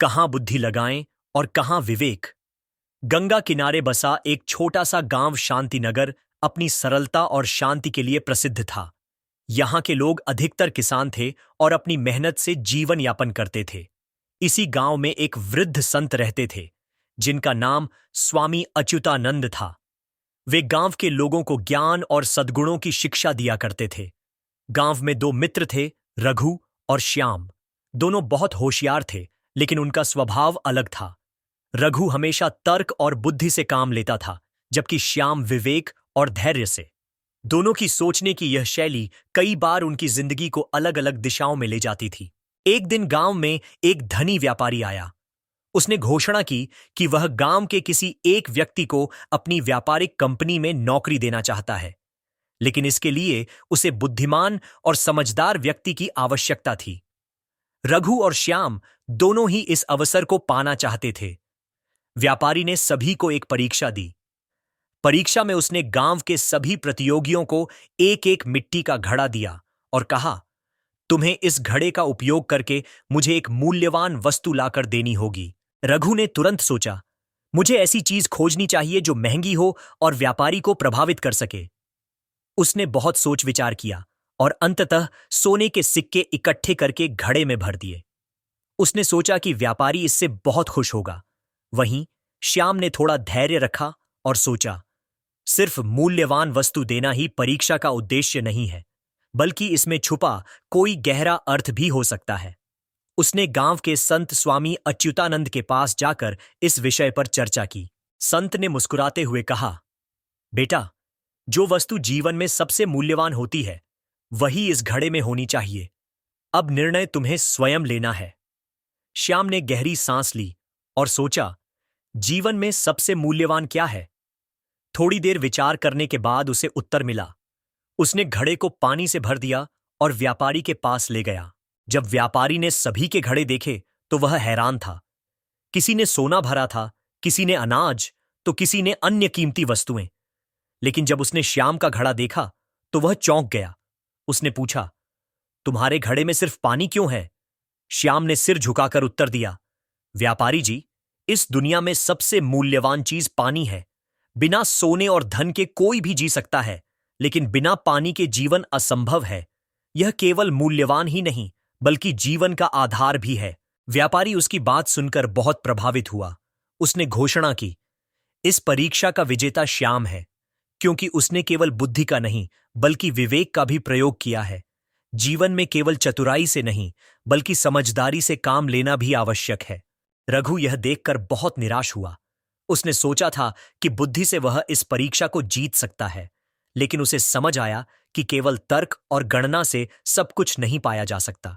कहाँ बुद्धि लगाएं और कहाँ विवेक। गंगा किनारे बसा एक छोटा सा गांव शांतिनगर अपनी सरलता और शांति के लिए प्रसिद्ध था। यहाँ के लोग अधिकतर किसान थे और अपनी मेहनत से जीवन यापन करते थे। इसी गांव में एक वृद्ध संत रहते थे जिनका नाम स्वामी अच्युतानंद था। वे गांव के लोगों को ज्ञान और सद्गुणों की शिक्षा दिया करते थे। गांव में दो मित्र थे, रघु और श्याम। दोनों बहुत होशियार थे, लेकिन उनका स्वभाव अलग था। रघु हमेशा तर्क और बुद्धि से काम लेता था, जबकि श्याम विवेक और धैर्य से। दोनों की सोचने की यह शैली कई बार उनकी जिंदगी को अलग अलग दिशाओं में ले जाती थी। एक दिन गांव में एक धनी व्यापारी आया। उसने घोषणा की कि वह गांव के किसी एक व्यक्ति को अपनी व्यापारिक कंपनी में नौकरी देना चाहता है, लेकिन इसके लिए उसे बुद्धिमान और समझदार व्यक्ति की आवश्यकता थी। रघु और श्याम दोनों ही इस अवसर को पाना चाहते थे। व्यापारी ने सभी को एक परीक्षा दी। परीक्षा में उसने गांव के सभी प्रतियोगियों को एक एक मिट्टी का घड़ा दिया और कहा, तुम्हें इस घड़े का उपयोग करके मुझे एक मूल्यवान वस्तु लाकर देनी होगी। रघु ने तुरंत सोचा, मुझे ऐसी चीज खोजनी चाहिए जो महंगी हो और व्यापारी को प्रभावित कर सके। उसने बहुत सोच विचार किया और अंततः सोने के सिक्के इकट्ठे करके घड़े में भर दिए। उसने सोचा कि व्यापारी इससे बहुत खुश होगा। वहीं श्याम ने थोड़ा धैर्य रखा और सोचा, सिर्फ मूल्यवान वस्तु देना ही परीक्षा का उद्देश्य नहीं है, बल्कि इसमें छुपा कोई गहरा अर्थ भी हो सकता है। उसने गांव के संत स्वामी अच्युतानंद के पास जाकर इस विषय पर चर्चा की। संत ने मुस्कुराते हुए कहा, बेटा, जो वस्तु जीवन में सबसे मूल्यवान होती है वही इस घड़े में होनी चाहिए। अब निर्णय तुम्हें स्वयं लेना है। श्याम ने गहरी सांस ली और सोचा, जीवन में सबसे मूल्यवान क्या है? थोड़ी देर विचार करने के बाद उसे उत्तर मिला। उसने घड़े को पानी से भर दिया और व्यापारी के पास ले गया। जब व्यापारी ने सभी के घड़े देखे तो वह हैरान था। किसी ने सोना भरा था, किसी ने अनाज, तो किसी ने अन्य कीमती वस्तुएं। लेकिन जब उसने श्याम का घड़ा देखा तो वह चौंक गया। उसने पूछा, तुम्हारे घड़े में सिर्फ पानी क्यों है? श्याम ने सिर झुकाकर उत्तर दिया, व्यापारी जी, इस दुनिया में सबसे मूल्यवान चीज पानी है। बिना सोने और धन के कोई भी जी सकता है, लेकिन बिना पानी के जीवन असंभव है। यह केवल मूल्यवान ही नहीं, बल्कि जीवन का आधार भी है। व्यापारी उसकी बात सुनकर बहुत प्रभावित हुआ। उसने घोषणा की, इस परीक्षा का विजेता श्याम है, क्योंकि उसने केवल बुद्धि का नहीं बल्कि विवेक का भी प्रयोग किया है। जीवन में केवल चतुराई से नहीं बल्कि समझदारी से काम लेना भी आवश्यक है। रघु यह देखकर बहुत निराश हुआ। उसने सोचा था कि बुद्धि से वह इस परीक्षा को जीत सकता है, लेकिन उसे समझ आया कि केवल तर्क और गणना से सब कुछ नहीं पाया जा सकता।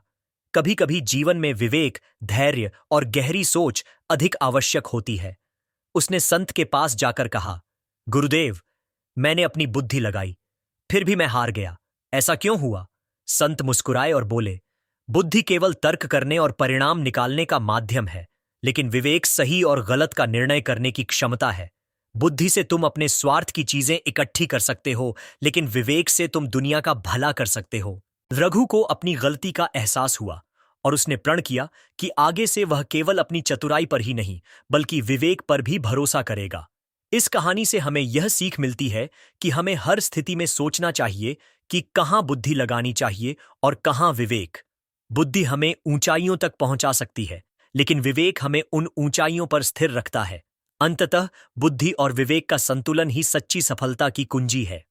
कभी कभी जीवन में विवेक, धैर्य और गहरी सोच अधिक आवश्यक होती है। उसने संत के पास जाकर कहा, गुरुदेव, मैंने अपनी बुद्धि लगाई, फिर भी मैं हार गया। ऐसा क्यों हुआ? संत मुस्कुराए और बोले, बुद्धि केवल तर्क करने और परिणाम निकालने का माध्यम है, लेकिन विवेक सही और गलत का निर्णय करने की क्षमता है। बुद्धि से तुम अपने स्वार्थ की चीजें इकट्ठी कर सकते हो, लेकिन विवेक से तुम दुनिया का भला कर सकते हो। रघु को अपनी गलती का एहसास हुआ और उसने प्रण किया कि आगे से वह केवल अपनी चतुराई पर ही नहीं बल्कि विवेक पर भी भरोसा करेगा। इस कहानी से हमें यह सीख मिलती है कि हमें हर स्थिति में सोचना चाहिए कि कहाँ बुद्धि लगानी चाहिए और कहाँ विवेक। बुद्धि हमें ऊंचाइयों तक पहुंचा सकती है, लेकिन विवेक हमें उन ऊंचाइयों पर स्थिर रखता है। अंततः बुद्धि और विवेक का संतुलन ही सच्ची सफलता की कुंजी है।